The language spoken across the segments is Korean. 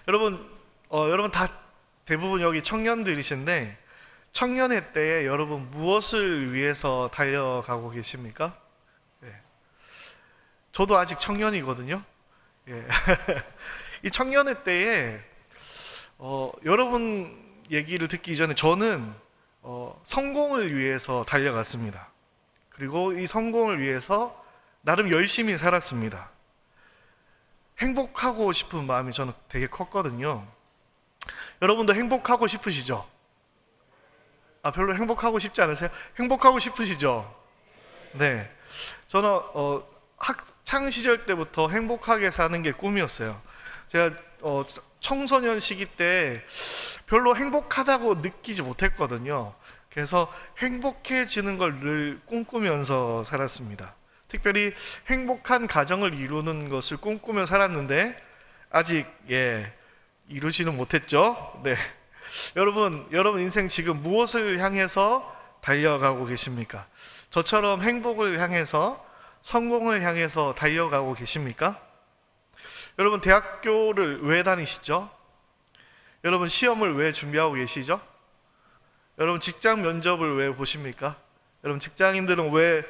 여러분, 여러분 다 대부분 여기 청년들이신데 청년회 때에 여러분 무엇을 위해서 달려가고 계십니까? 예. 저도 아직 청년이거든요. 예. 이 청년회 때에 여러분 얘기를 듣기 전에 저는 성공을 위해서 달려갔습니다. 그리고 이 성공을 위해서 나름 열심히 살았습니다. 행복하고 싶은 마음이 저는 되게 컸거든요. 여러분도 행복하고 싶으시죠? 아, 별로 행복하고 싶지 않으세요? 행복하고 싶으시죠? 네. 저는 학창 시절 때부터 행복하게 사는 게 꿈이었어요. 제가 청소년 시기 때 별로 행복하다고 느끼지 못했거든요. 그래서 행복해지는 걸 늘 꿈꾸면서 살았습니다. 특별히 행복한 가정을 이루는 것을 꿈꾸며 살았는데 아직 이루지는 못했죠. 네. 여러분 인생 지금 무엇을 향해서 달려가고 계십니까? 저처럼 행복을 향해서 성공을 향해서 달려가고 계십니까? 여러분 대학교를 왜 다니시죠? 여러분 시험을 왜 준비하고 계시죠? 여러분 직장 면접을 왜 보십니까? 여러분 직장인들은 왜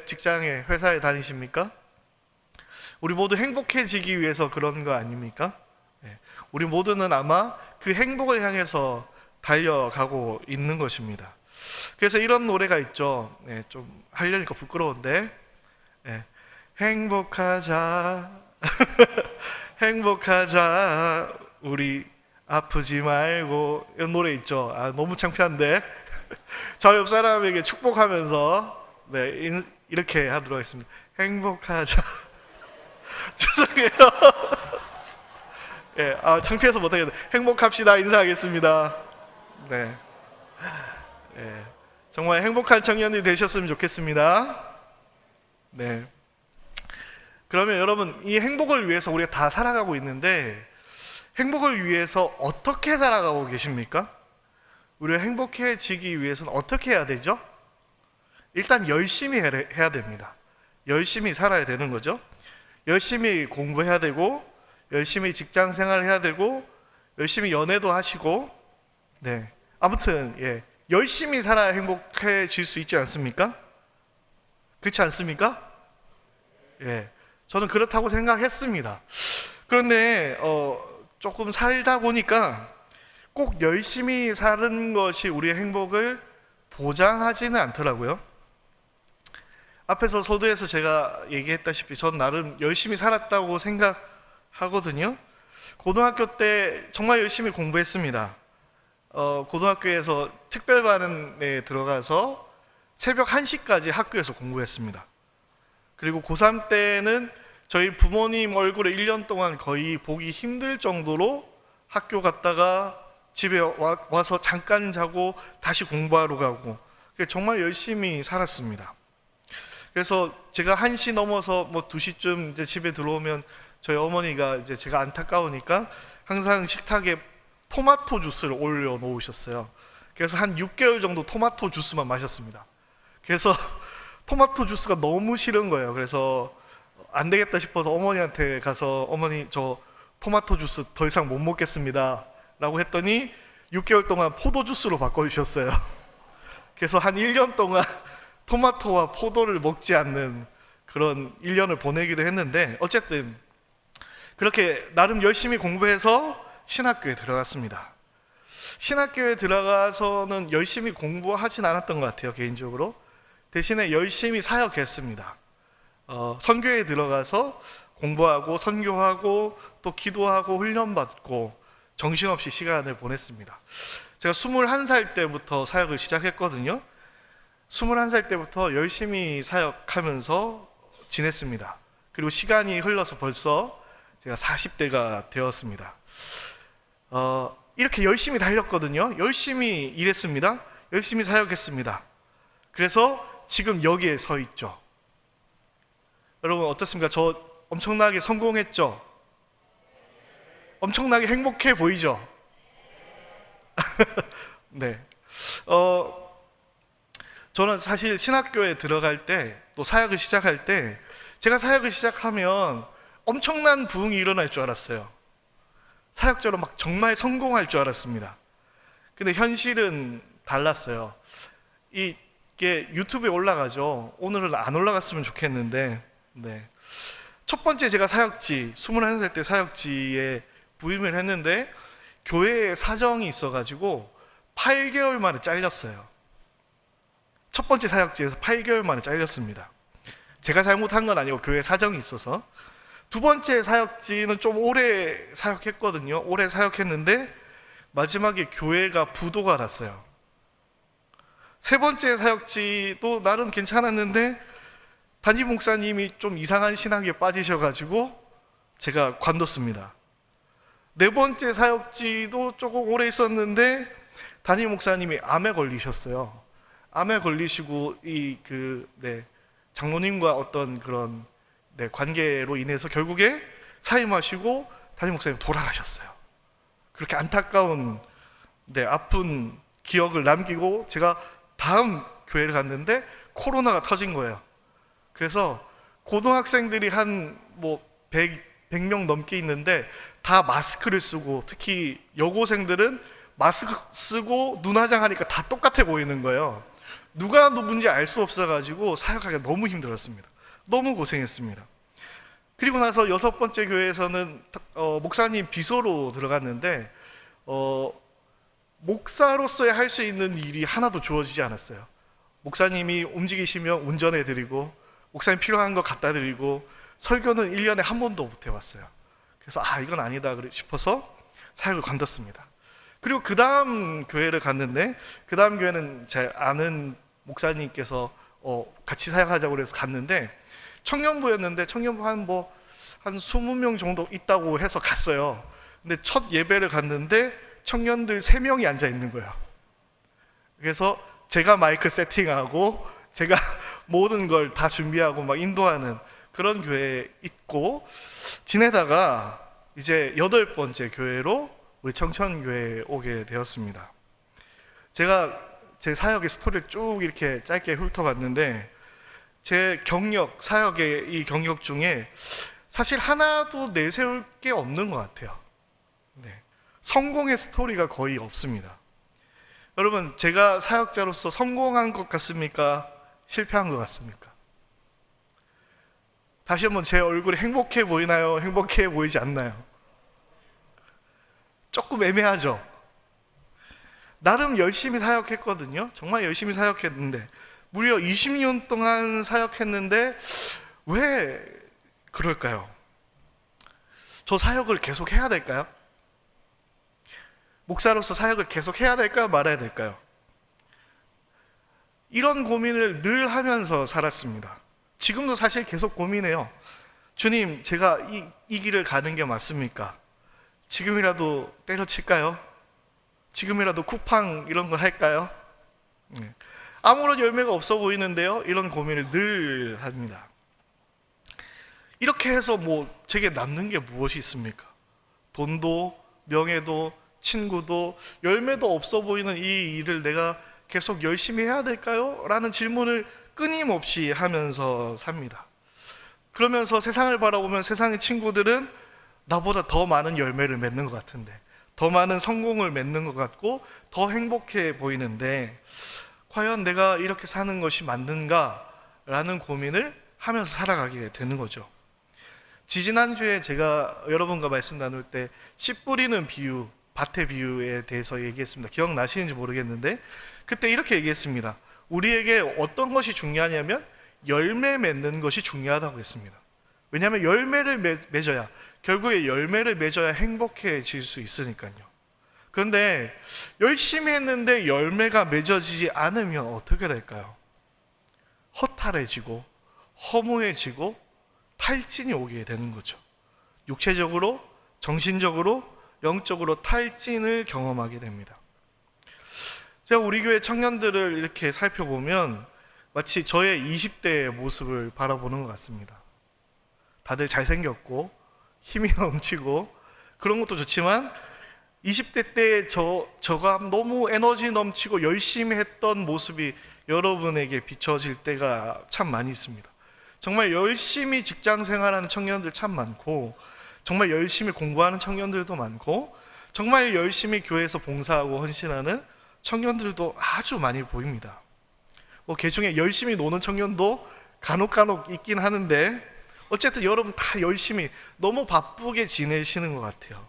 회사에 다니십니까? 우리 모두 행복해지기 위해서 그런 거 아닙니까? 우리 모두는 아마 그 행복을 향해서 달려가고 있는 것입니다. 그래서 이런 노래가 있죠. 좀 하려니까 부끄러운데 행복하자 행복하자 우리 아프지 말고 이런 노래 있죠. 아, 너무 창피한데 저 옆 사람에게 축복하면서 이렇게 하도록 하겠습니다. 행복하자 죄송해요. 창피해서 못하겠네. 행복합시다. 인사하겠습니다. 네. 정말 행복한 청년이 되셨으면 좋겠습니다. 네. 그러면 여러분, 이 행복을 위해서 우리가 다 살아가고 있는데, 행복을 위해서 어떻게 살아가고 계십니까? 우리가 행복해지기 위해서는 어떻게 해야 되죠? 일단 열심히 해야 됩니다. 열심히 살아야 되는 거죠. 열심히 공부해야 되고, 열심히 직장 생활 해야 되고, 열심히 연애도 하시고, 아무튼, 열심히 살아야 행복해질 수 있지 않습니까? 그렇지 않습니까? 저는 그렇다고 생각했습니다. 그런데, 조금 살다 보니까 꼭 열심히 사는 것이 우리의 행복을 보장하지는 않더라고요. 앞에서 서두에서 제가 얘기했다시피 전 나름 열심히 살았다고 생각하거든요. 고등학교 때 정말 열심히 공부했습니다. 고등학교에서 특별반에 들어가서 새벽 1시까지 학교에서 공부했습니다. 그리고 고3 때는 저희 부모님 얼굴에 1년 동안 거의 보기 힘들 정도로 학교 갔다가 집에 와서 잠깐 자고 다시 공부하러 가고 정말 열심히 살았습니다. 그래서 제가 1시 넘어서 2시쯤 이제 집에 들어오면 저희 어머니가 이제 제가 안타까우니까 항상 식탁에 토마토 주스를 올려 놓으셨어요. 그래서 한 6개월 정도 토마토 주스만 마셨습니다. 그래서 토마토 주스가 너무 싫은 거예요. 그래서 안 되겠다 싶어서 어머니한테 가서 어머니 저 토마토 주스 더 이상 못 먹겠습니다 라고 했더니 6개월 동안 포도 주스로 바꿔주셨어요. 그래서 한 1년 동안 토마토와 포도를 먹지 않는 그런 1년을 보내기도 했는데 어쨌든 그렇게 나름 열심히 공부해서 신학교에 들어갔습니다. 신학교에 들어가서는 열심히 공부하진 않았던 것 같아요, 개인적으로. 대신에 열심히 사역했습니다. 선교에 들어가서 공부하고 선교하고 또 기도하고 훈련받고 정신없이 시간을 보냈습니다. 제가 21살 때부터 사역을 시작했거든요. 21살 때부터 열심히 사역하면서 지냈습니다. 그리고 시간이 흘러서 벌써 제가 40대가 되었습니다. 이렇게 열심히 달렸거든요. 열심히 일했습니다. 열심히 사역했습니다. 그래서 지금 여기에 서 있죠. 여러분 어떻습니까? 저 엄청나게 성공했죠? 엄청나게 행복해 보이죠? 네. 저는 사실 신학교에 들어갈 때, 또 사역을 시작할 때, 제가 사역을 시작하면 엄청난 부흥이 일어날 줄 알았어요. 사역자로 막 정말 성공할 줄 알았습니다. 근데 현실은 달랐어요. 이게 유튜브에 올라가죠. 오늘은 안 올라갔으면 좋겠는데, 네. 첫 번째 제가 사역지, 21살 때 사역지에 부임을 했는데, 교회에 사정이 있어가지고 8개월 만에 잘렸어요. 첫 번째 사역지에서 8개월 만에 잘렸습니다. 제가 잘못한 건 아니고 교회 사정이 있어서. 두 번째 사역지는 좀 오래 사역했거든요. 오래 사역했는데 마지막에 교회가 부도가 났어요. 세 번째 사역지도 나름 괜찮았는데 담임 목사님이 좀 이상한 신학에 빠지셔가지고 제가 관뒀습니다. 네 번째 사역지도 조금 오래 있었는데 담임 목사님이 암에 걸리셨어요. 암에 걸리시고 장로님과 어떤 그런 관계로 인해서 결국에 사임하시고 담임 목사님 돌아가셨어요. 그렇게 안타까운 아픈 기억을 남기고 제가 다음 교회를 갔는데 코로나가 터진 거예요. 그래서 고등학생들이 한 100명 넘게 있는데 다 마스크를 쓰고, 특히 여고생들은 마스크 쓰고 눈 화장하니까 다 똑같아 보이는 거예요. 누가 누군지 알 수 없어가지고 사역하기가 너무 힘들었습니다. 너무 고생했습니다. 그리고 나서 여섯 번째 교회에서는 목사님 비서로 들어갔는데 목사로서야 할 수 있는 일이 하나도 주어지지 않았어요. 목사님이 움직이시면 운전해드리고, 목사님 필요한 거 갖다 드리고, 설교는 1년에 한 번도 못 해봤어요. 그래서 이건 아니다 싶어서 사역을 관뒀습니다. 그리고 그 다음 교회를 갔는데, 그 다음 교회는 제 아는 목사님께서 같이 사역하자고 해서 갔는데, 청년부였는데 청년부 한 20명 정도 있다고 해서 갔어요. 근데 첫 예배를 갔는데 청년들 3명이 앉아 있는 거예요. 그래서 제가 마이크 세팅하고 제가 모든 걸 다 준비하고 막 인도하는 그런 교회에 있고 지내다가 이제 8번째 교회로 우리 청천교회에 오게 되었습니다. 제가 제 사역의 스토리를 쭉 이렇게 짧게 훑어봤는데, 제 경력, 사역의 이 경력 중에 사실 하나도 내세울 게 없는 것 같아요. 성공의 스토리가 거의 없습니다. 여러분, 제가 사역자로서 성공한 것 같습니까? 실패한 것 같습니까? 다시 한번 제 얼굴이 행복해 보이나요? 행복해 보이지 않나요? 조금 애매하죠? 나름 열심히 사역했거든요. 정말 열심히 사역했는데, 무려 20년 동안 사역했는데 왜 그럴까요? 저 사역을 계속 해야 될까요? 목사로서 사역을 계속 해야 될까요? 말아야 될까요? 이런 고민을 늘 하면서 살았습니다. 지금도 사실 계속 고민해요. 주님, 제가 이 길을 가는 게 맞습니까? 지금이라도 때려칠까요? 지금이라도 쿠팡 이런 거 할까요? 아무런 열매가 없어 보이는데요, 이런 고민을 늘 합니다. 이렇게 해서 제게 남는 게 무엇이 있습니까? 돈도, 명예도, 친구도, 열매도 없어 보이는 이 일을 내가 계속 열심히 해야 될까요? 라는 질문을 끊임없이 하면서 삽니다. 그러면서 세상을 바라보면 세상의 친구들은 나보다 더 많은 열매를 맺는 것 같은데, 더 많은 성공을 맺는 것 같고 더 행복해 보이는데, 과연 내가 이렇게 사는 것이 맞는가? 라는 고민을 하면서 살아가게 되는 거죠. 지지난주에 제가 여러분과 말씀 나눌 때 씨 뿌리는 비유, 밭의 비유에 대해서 얘기했습니다. 기억나시는지 모르겠는데 그때 이렇게 얘기했습니다. 우리에게 어떤 것이 중요하냐면 열매 맺는 것이 중요하다고 했습니다. 왜냐하면 열매를 맺어야, 결국에 열매를 맺어야 행복해질 수 있으니까요. 그런데 열심히 했는데 열매가 맺어지지 않으면 어떻게 될까요? 허탈해지고 허무해지고 탈진이 오게 되는 거죠. 육체적으로, 정신적으로, 영적으로 탈진을 경험하게 됩니다. 제가 우리 교회 청년들을 이렇게 살펴보면 마치 저의 20대의 모습을 바라보는 것 같습니다. 다들 잘생겼고 힘이 넘치고 그런 것도 좋지만 20대 때 저가 너무 에너지 넘치고 열심히 했던 모습이 여러분에게 비춰질 때가 참 많이 있습니다. 정말 열심히 직장 생활하는 청년들 참 많고, 정말 열심히 공부하는 청년들도 많고 정말 열심히 교회에서 봉사하고 헌신하는 청년들도 아주 많이 보입니다. 개중에 열심히 노는 청년도 간혹 있긴 하는데 어쨌든 여러분 다 열심히 너무 바쁘게 지내시는 것 같아요.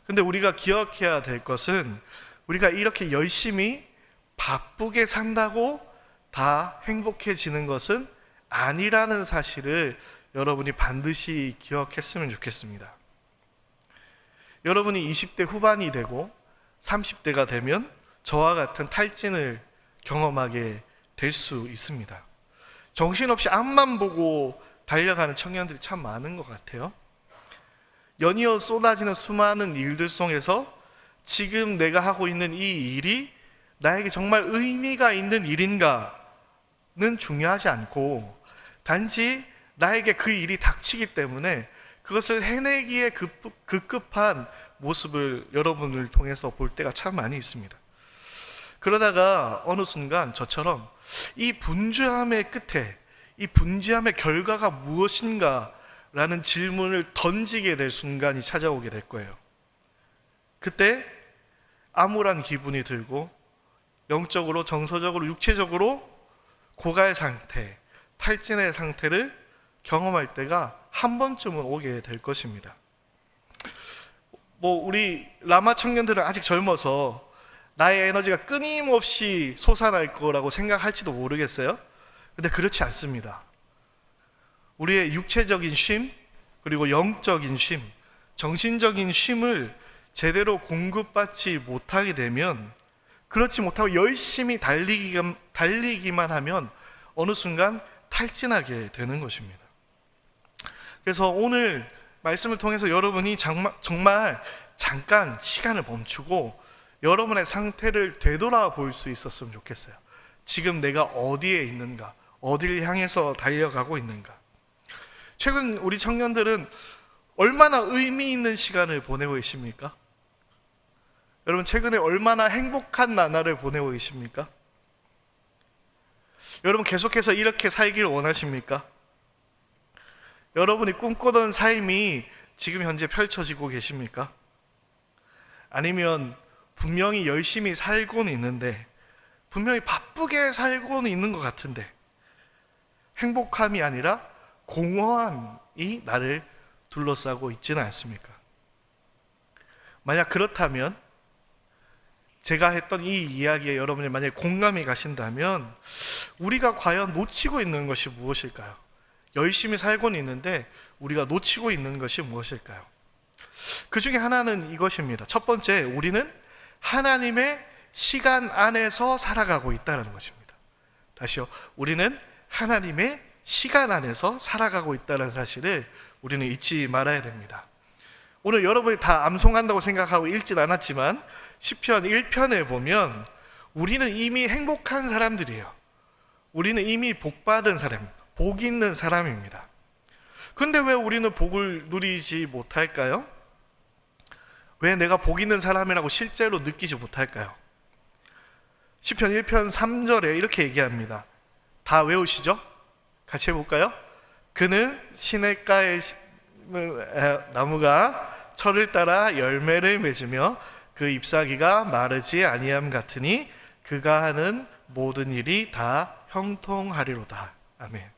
근데 우리가 기억해야 될 것은 우리가 이렇게 열심히 바쁘게 산다고 다 행복해지는 것은 아니라는 사실을 여러분이 반드시 기억했으면 좋겠습니다. 여러분이 20대 후반이 되고 30대가 되면 저와 같은 탈진을 경험하게 될 수 있습니다. 정신없이 앞만 보고 달려가는 청년들이 참 많은 것 같아요. 연이어 쏟아지는 수많은 일들 속에서 지금 내가 하고 있는 이 일이 나에게 정말 의미가 있는 일인가는 중요하지 않고 단지 나에게 그 일이 닥치기 때문에 그것을 해내기에 급급한 모습을 여러분을 통해서 볼 때가 참 많이 있습니다. 그러다가 어느 순간 저처럼 이 분주함의 끝에 이 분주함의 결과가 무엇인가 라는 질문을 던지게 될 순간이 찾아오게 될 거예요. 그때 암울한 기분이 들고 영적으로, 정서적으로, 육체적으로 고갈 상태, 탈진의 상태를 경험할 때가 한 번쯤은 오게 될 것입니다. 우리 라마 청년들은 아직 젊어서 나의 에너지가 끊임없이 솟아날 거라고 생각할지도 모르겠어요. 근데 그렇지 않습니다. 우리의 육체적인 쉼, 그리고 영적인 쉼, 정신적인 쉼을 제대로 공급받지 못하게 되면, 그렇지 못하고 열심히 달리기만 하면 어느 순간 탈진하게 되는 것입니다. 그래서 오늘 말씀을 통해서 여러분이 정말 잠깐 시간을 멈추고 여러분의 상태를 되돌아볼 수 있었으면 좋겠어요. 지금 내가 어디에 있는가, 어디를 향해서 달려가고 있는가. 최근 우리 청년들은 얼마나 의미 있는 시간을 보내고 계십니까? 여러분 최근에 얼마나 행복한 나날을 보내고 계십니까? 여러분 계속해서 이렇게 살기를 원하십니까? 여러분이 꿈꾸던 삶이 지금 현재 펼쳐지고 계십니까? 아니면 분명히 열심히 살고는 있는데, 분명히 바쁘게 살고는 있는 것 같은데 행복함이 아니라 공허함이 나를 둘러싸고 있지는 않습니까? 만약 그렇다면, 제가 했던 이 이야기에 여러분이 만약에 공감이 가신다면 우리가 과연 놓치고 있는 것이 무엇일까요? 열심히 살고는 있는데 우리가 놓치고 있는 것이 무엇일까요? 그 중에 하나는 이것입니다. 첫 번째, 우리는 하나님의 시간 안에서 살아가고 있다는 것입니다. 다시요. 우리는 하나님의 시간 안에서 살아가고 있다는 사실을 우리는 잊지 말아야 됩니다. 오늘 여러분이 다 암송한다고 생각하고 읽진 않았지만 시편 1편에 보면 우리는 이미 행복한 사람들이에요. 우리는 이미 복받은 사람, 복 있는 사람입니다. 그런데 왜 우리는 복을 누리지 못할까요? 왜 내가 복 있는 사람이라고 실제로 느끼지 못할까요? 시편 1편 3절에 이렇게 얘기합니다. 다 외우시죠? 같이 해볼까요? 그는 시냇가의 나무가 철을 따라 열매를 맺으며 그 잎사귀가 마르지 아니함 같으니 그가 하는 모든 일이 다 형통하리로다. 아멘.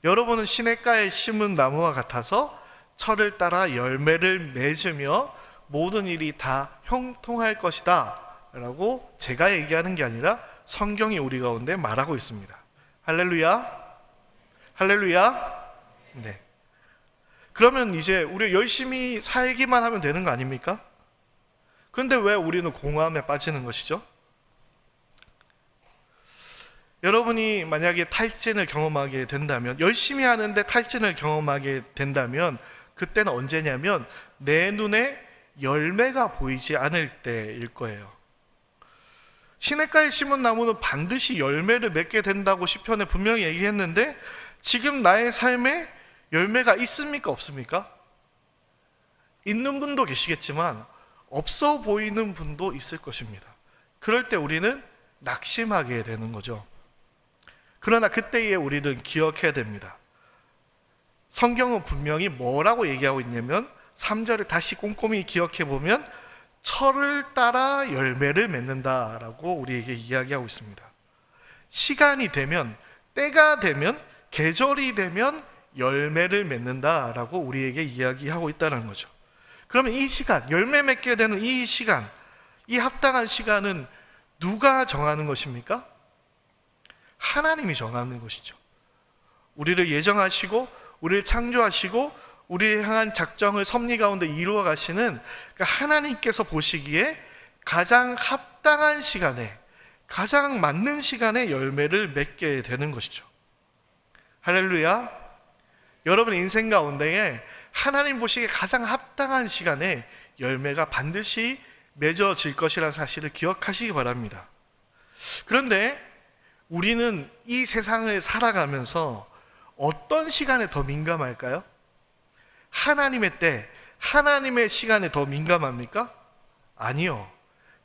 여러분은 시냇가에 심은 나무와 같아서 철을 따라 열매를 맺으며 모든 일이 다 형통할 것이다 라고 제가 얘기하는 게 아니라 성경이 우리 가운데 말하고 있습니다. 할렐루야. 할렐루야. 네. 그러면 이제 우리 열심히 살기만 하면 되는 거 아닙니까? 그런데 왜 우리는 공허함에 빠지는 것이죠? 여러분이 만약에 탈진을 경험하게 된다면, 열심히 하는데 탈진을 경험하게 된다면 그때는 언제냐면 내 눈에 열매가 보이지 않을 때일 거예요. 시냇가에 심은 나무는 반드시 열매를 맺게 된다고 시편에 분명히 얘기했는데 지금 나의 삶에 열매가 있습니까? 없습니까? 있는 분도 계시겠지만 없어 보이는 분도 있을 것입니다. 그럴 때 우리는 낙심하게 되는 거죠. 그러나 그때에 우리는 기억해야 됩니다. 성경은 분명히 뭐라고 얘기하고 있냐면 3절에 다시 꼼꼼히 기억해 보면 철을 따라 열매를 맺는다라고 우리에게 이야기하고 있습니다. 시간이 되면, 때가 되면, 계절이 되면 열매를 맺는다라고 우리에게 이야기하고 있다는 거죠. 그러면 이 시간, 열매 맺게 되는 이 시간, 이 합당한 시간은 누가 정하는 것입니까? 하나님이 정하는 것이죠. 우리를 예정하시고 우리를 창조하시고 우리를 향한 작정을 섭리 가운데 이루어 가시는 하나님께서 보시기에 가장 합당한 시간에, 가장 맞는 시간에 열매를 맺게 되는 것이죠. 할렐루야. 여러분 인생 가운데에 하나님 보시기에 가장 합당한 시간에 열매가 반드시 맺어질 것이라는 사실을 기억하시기 바랍니다. 그런데 우리는 이 세상을 살아가면서 어떤 시간에 더 민감할까요? 하나님의 때, 하나님의 시간에 더 민감합니까? 아니요.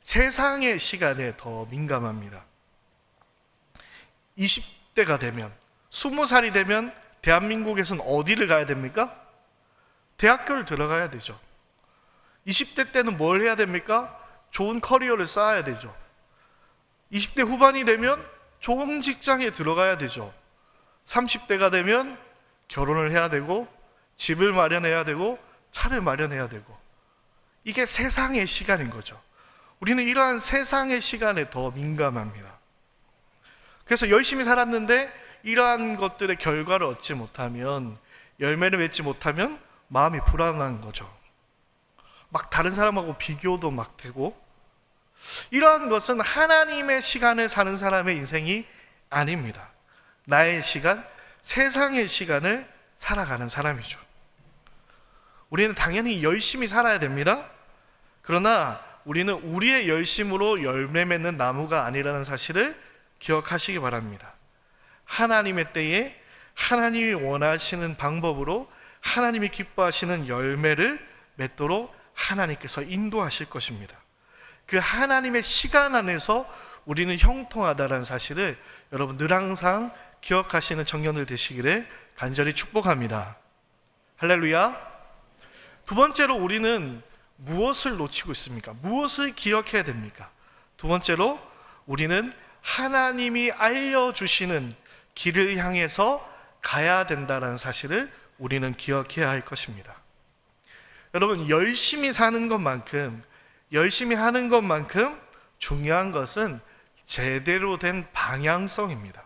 세상의 시간에 더 민감합니다. 20대가 되면, 20살이 되면 대한민국에서는 어디를 가야 됩니까? 대학교를 들어가야 되죠. 20대 때는 뭘 해야 됩니까? 좋은 커리어를 쌓아야 되죠. 20대 후반이 되면 좋은 직장에 들어가야 되죠. 30대가 되면 결혼을 해야 되고 집을 마련해야 되고 차를 마련해야 되고, 이게 세상의 시간인 거죠. 우리는 이러한 세상의 시간에 더 민감합니다. 그래서 열심히 살았는데 이러한 것들의 결과를 얻지 못하면, 열매를 맺지 못하면 마음이 불안한 거죠. 막 다른 사람하고 비교도 막 되고, 이러한 것은 하나님의 시간을 사는 사람의 인생이 아닙니다. 나의 시간, 세상의 시간을 살아가는 사람이죠. 우리는 당연히 열심히 살아야 됩니다. 그러나 우리는 우리의 열심으로 열매 맺는 나무가 아니라는 사실을 기억하시기 바랍니다. 하나님의 때에 하나님이 원하시는 방법으로 하나님이 기뻐하시는 열매를 맺도록 하나님께서 인도하실 것입니다. 그 하나님의 시간 안에서 우리는 형통하다는 사실을 여러분 늘 항상 기억하시는 청년들 되시기를 간절히 축복합니다. 할렐루야. 두 번째로 우리는 무엇을 놓치고 있습니까? 무엇을 기억해야 됩니까? 두 번째로 우리는 하나님이 알려주시는 길을 향해서 가야 된다는 사실을 우리는 기억해야 할 것입니다. 여러분, 열심히 사는 것만큼, 열심히 하는 것만큼 중요한 것은 제대로 된 방향성입니다.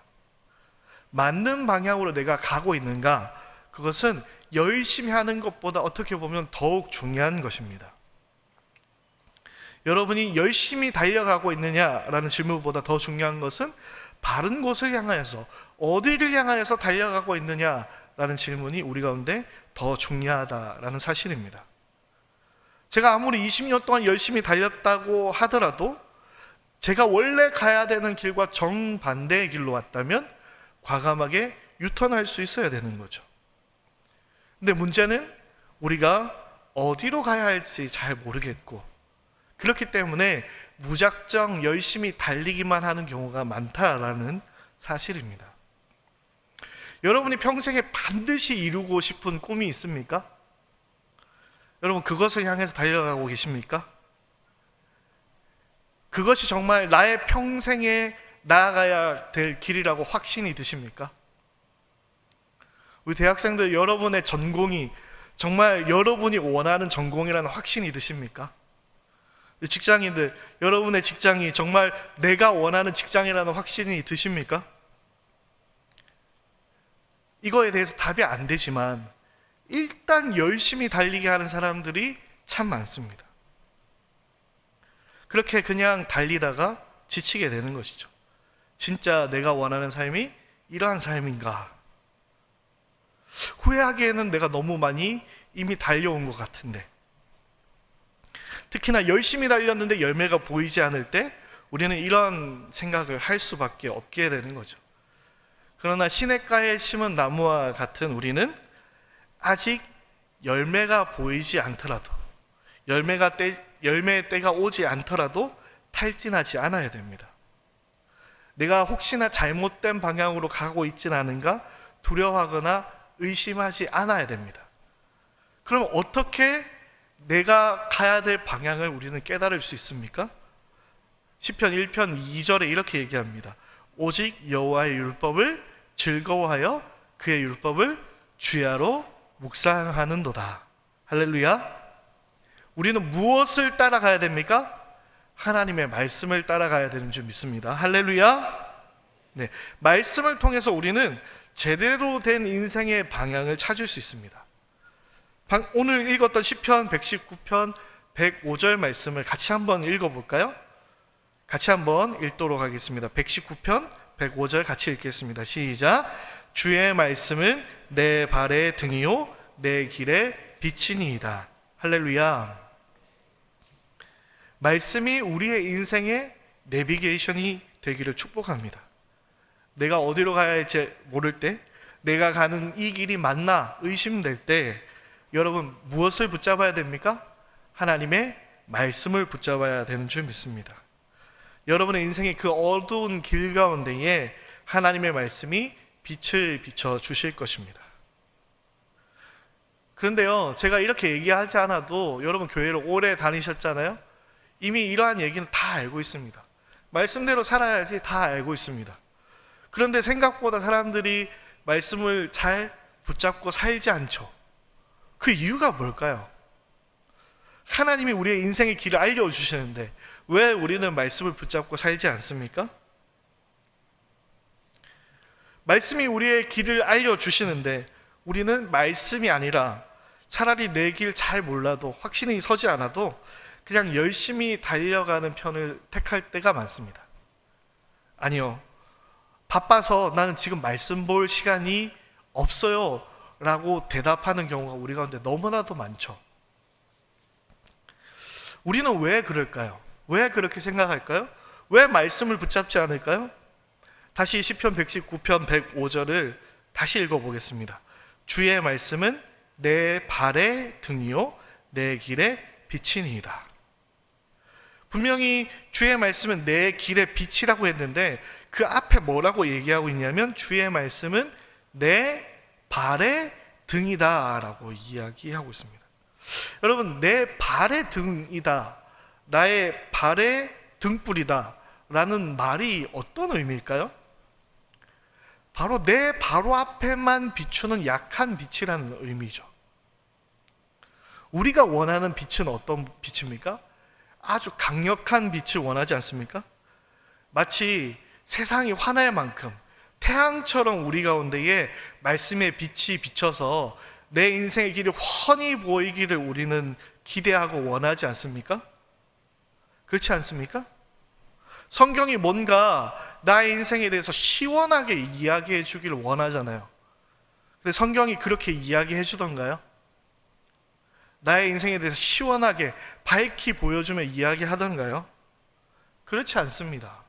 맞는 방향으로 내가 가고 있는가? 그것은 열심히 하는 것보다 어떻게 보면 더욱 중요한 것입니다. 여러분이 열심히 달려가고 있느냐라는 질문보다 더 중요한 것은 바른 곳을 향하여서, 어디를 향하여서 달려가고 있느냐라는 질문이 우리 가운데 더 중요하다라는 사실입니다. 제가 아무리 20년 동안 열심히 달렸다고 하더라도 제가 원래 가야 되는 길과 정반대의 길로 왔다면 과감하게 유턴할 수 있어야 되는 거죠. 근데 문제는 우리가 어디로 가야 할지 잘 모르겠고, 그렇기 때문에 무작정 열심히 달리기만 하는 경우가 많다라는 사실입니다. 여러분이 평생에 반드시 이루고 싶은 꿈이 있습니까? 여러분, 그것을 향해서 달려가고 계십니까? 그것이 정말 나의 평생에 나아가야 될 길이라고 확신이 드십니까? 우리 대학생들, 여러분의 전공이 정말 여러분이 원하는 전공이라는 확신이 드십니까? 직장인들, 여러분의 직장이 정말 내가 원하는 직장이라는 확신이 드십니까? 이거에 대해서 답이 안 되지만 일단 열심히 달리게 하는 사람들이 참 많습니다. 그렇게 그냥 달리다가 지치게 되는 것이죠. 진짜 내가 원하는 삶이 이러한 삶인가? 후회하기에는 내가 너무 많이 이미 달려온 것 같은데, 특히나 열심히 달렸는데 열매가 보이지 않을 때 우리는 이런 생각을 할 수밖에 없게 되는 거죠. 그러나 시냇가에 심은 나무와 같은 우리는 아직 열매가 보이지 않더라도, 열매의 때가 오지 않더라도 탈진하지 않아야 됩니다. 내가 혹시나 잘못된 방향으로 가고 있진 않은가 두려워하거나 의심하지 않아야 됩니다. 그럼 어떻게 내가 가야 될 방향을 우리는 깨달을 수 있습니까? 시편 1편 2절에 이렇게 얘기합니다. 오직 여호와의 율법을 즐거워하여 그의 율법을 주야로 묵상하는도다. 할렐루야. 우리는 무엇을 따라가야 됩니까? 하나님의 말씀을 따라가야 되는 줄 믿습니다. 할렐루야. 네, 말씀을 통해서 우리는 제대로 된 인생의 방향을 찾을 수 있습니다. 오늘 읽었던 시편 119편 105절 말씀을 같이 한번 읽어볼까요? 같이 한번 읽도록 하겠습니다. 119편 105절 같이 읽겠습니다. 시작. 주의 말씀은 내 발의 등이요 내 길의 빛이니이다. 할렐루야. 말씀이 우리의 인생의 내비게이션이 되기를 축복합니다. 내가 어디로 가야 할지 모를 때, 내가 가는 이 길이 맞나 의심될 때 여러분 무엇을 붙잡아야 됩니까? 하나님의 말씀을 붙잡아야 되는 줄 믿습니다. 여러분의 인생의 그 어두운 길 가운데에 하나님의 말씀이 빛을 비춰 주실 것입니다. 그런데요, 제가 이렇게 얘기하지 않아도 여러분 교회를 오래 다니셨잖아요. 이미 이러한 얘기는 다 알고 있습니다. 말씀대로 살아야지 다 알고 있습니다. 그런데 생각보다 사람들이 말씀을 잘 붙잡고 살지 않죠. 그 이유가 뭘까요? 하나님이 우리의 인생의 길을 알려주시는데 왜 우리는 말씀을 붙잡고 살지 않습니까? 말씀이 우리의 길을 알려주시는데 우리는 말씀이 아니라 차라리 내 길 잘 몰라도 확신이 서지 않아도 그냥 열심히 달려가는 편을 택할 때가 많습니다. 아니요, 바빠서 나는 지금 말씀 볼 시간이 없어요 라고 대답하는 경우가 우리 가운데 너무나도 많죠. 우리는 왜 그럴까요? 왜 그렇게 생각할까요? 왜 말씀을 붙잡지 않을까요? 다시 시편 119편 105절을 다시 읽어보겠습니다. 주의 말씀은 내 발의 등이요 내 길의 빛이니이다. 분명히 주의 말씀은 내 길의 빛이라고 했는데 그 앞에 뭐라고 얘기하고 있냐면 주의 말씀은 내 발의 등이다 라고 이야기하고 있습니다. 여러분, 내 발의 등이다, 나의 발의 등불이다 라는 말이 어떤 의미일까요? 바로 내 바로 앞에만 비추는 약한 빛이라는 의미죠. 우리가 원하는 빛은 어떤 빛입니까? 아주 강력한 빛을 원하지 않습니까? 마치 세상이 환할 만큼 태양처럼 우리 가운데에 말씀의 빛이 비쳐서 내 인생의 길이 훤히 보이기를 우리는 기대하고 원하지 않습니까? 그렇지 않습니까? 성경이 뭔가 나의 인생에 대해서 시원하게 이야기해 주기를 원하잖아요. 근데 성경이 그렇게 이야기해 주던가요? 나의 인생에 대해서 시원하게 밝히 보여주며 이야기하던가요? 그렇지 않습니다.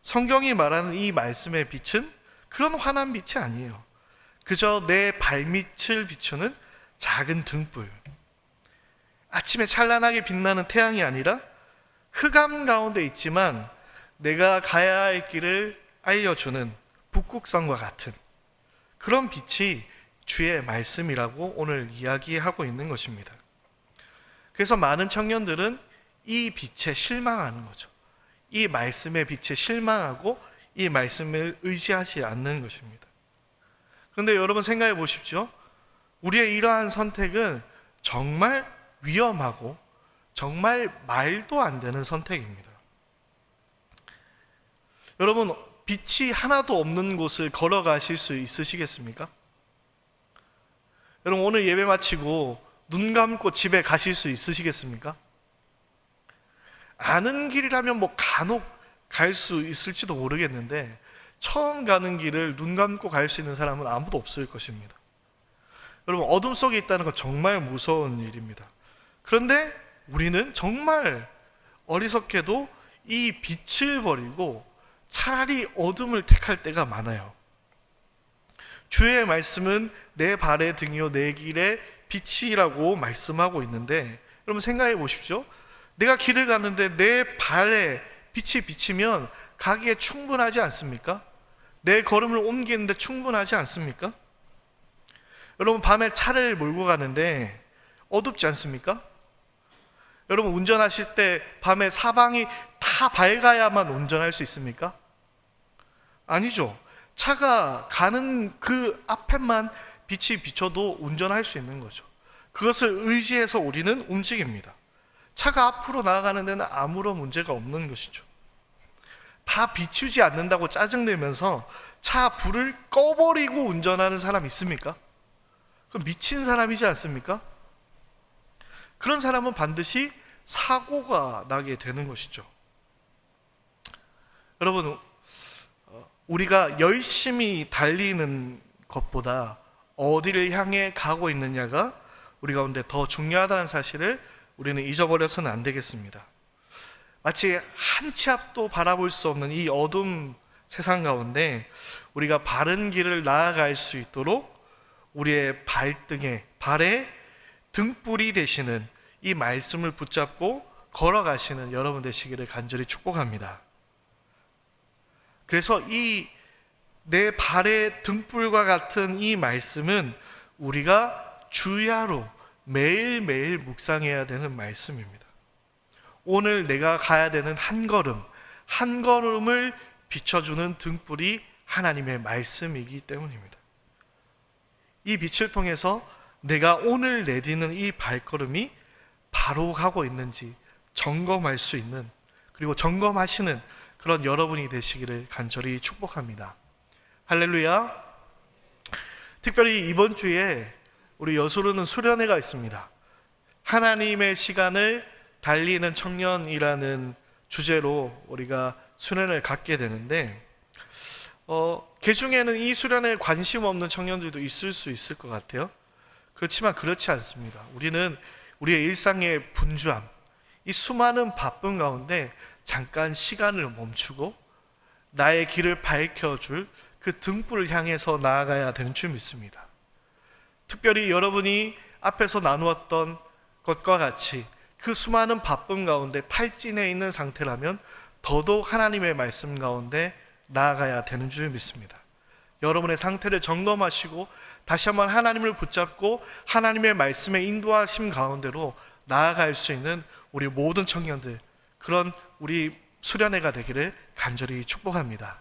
성경이 말하는 이 말씀의 빛은 그런 환한 빛이 아니에요. 그저 내 발밑을 비추는 작은 등불. 아침에 찬란하게 빛나는 태양이 아니라 흑암 가운데 있지만 내가 가야 할 길을 알려주는 북극성과 같은 그런 빛이 주의 말씀이라고 오늘 이야기하고 있는 것입니다. 그래서 많은 청년들은 이 빛에 실망하는 거죠. 이 말씀의 빛에 실망하고 이 말씀을 의지하지 않는 것입니다. 그런데 여러분 생각해 보십시오. 우리의 이러한 선택은 정말 위험하고 정말 말도 안 되는 선택입니다. 여러분, 빛이 하나도 없는 곳을 걸어가실 수 있으시겠습니까? 여러분, 오늘 예배 마치고 눈 감고 집에 가실 수 있으시겠습니까? 아는 길이라면 뭐 간혹 갈 수 있을지도 모르겠는데 처음 가는 길을 눈 감고 갈 수 있는 사람은 아무도 없을 것입니다. 여러분, 어둠 속에 있다는 건 정말 무서운 일입니다. 그런데 우리는 정말 어리석게도 이 빛을 버리고 차라리 어둠을 택할 때가 많아요. 주의 말씀은 내 발의 등이요 내 길의 빛이라고 말씀하고 있는데 여러분 생각해 보십시오. 내가 길을 가는데 내 발에 빛이 비치면 가기에 충분하지 않습니까? 내 걸음을 옮기는데 충분하지 않습니까? 여러분, 밤에 차를 몰고 가는데 어둡지 않습니까? 여러분 운전하실 때 밤에 사방이 다 밝아야만 운전할 수 있습니까? 아니죠. 차가 가는 그 앞에만 빛이 비춰도 운전할 수 있는 거죠. 그것을 의지해서 우리는 움직입니다. 차가 앞으로 나아가는 데는 아무런 문제가 없는 것이죠. 다 비추지 않는다고 짜증내면서 차 불을 꺼버리고 운전하는 사람 있습니까? 그럼 미친 사람이지 않습니까? 그런 사람은 반드시 사고가 나게 되는 것이죠. 여러분, 우리가 열심히 달리는 것보다 어디를 향해 가고 있느냐가 우리 가운데 더 중요하다는 사실을 우리는 잊어버려서는 안 되겠습니다. 마치 한 치 앞도 바라볼 수 없는 이 어둠 세상 가운데 우리가 바른 길을 나아갈 수 있도록 우리의 발등에, 발에 등불이 되시는 이 말씀을 붙잡고 걸어가시는 여러분 되시기를 간절히 축복합니다. 그래서 이 내 발의 등불과 같은 이 말씀은 우리가 주야로 매일매일 묵상해야 되는 말씀입니다. 오늘 내가 가야 되는 한 걸음, 한 걸음을 비춰주는 등불이 하나님의 말씀이기 때문입니다. 이 빛을 통해서 내가 오늘 내디는 이 발걸음이 바로 가고 있는지 점검할 수 있는, 그리고 점검하시는 그런 여러분이 되시기를 간절히 축복합니다. 할렐루야. 특별히 이번 주에 우리 여수로는 수련회가 있습니다. 하나님의 시간을 달리는 청년이라는 주제로 우리가 수련회를 갖게 되는데 그 중에는 이 수련회에 관심 없는 청년들도 있을 수 있을 것 같아요. 그렇지만 그렇지 않습니다. 우리는 우리의 일상의 분주함, 이 수많은 바쁜 가운데 잠깐 시간을 멈추고 나의 길을 밝혀줄 그 등불을 향해서 나아가야 되는 줄 믿습니다. 특별히 여러분이 앞에서 나누었던 것과 같이 그 수많은 바쁨 가운데 탈진해 있는 상태라면 더더욱 하나님의 말씀 가운데 나아가야 되는 줄 믿습니다. 여러분의 상태를 점검하시고 다시 한번 하나님을 붙잡고 하나님의 말씀의 인도하심 가운데로 나아갈 수 있는 우리 모든 청년들, 그런 우리 수련회가 되기를 간절히 축복합니다.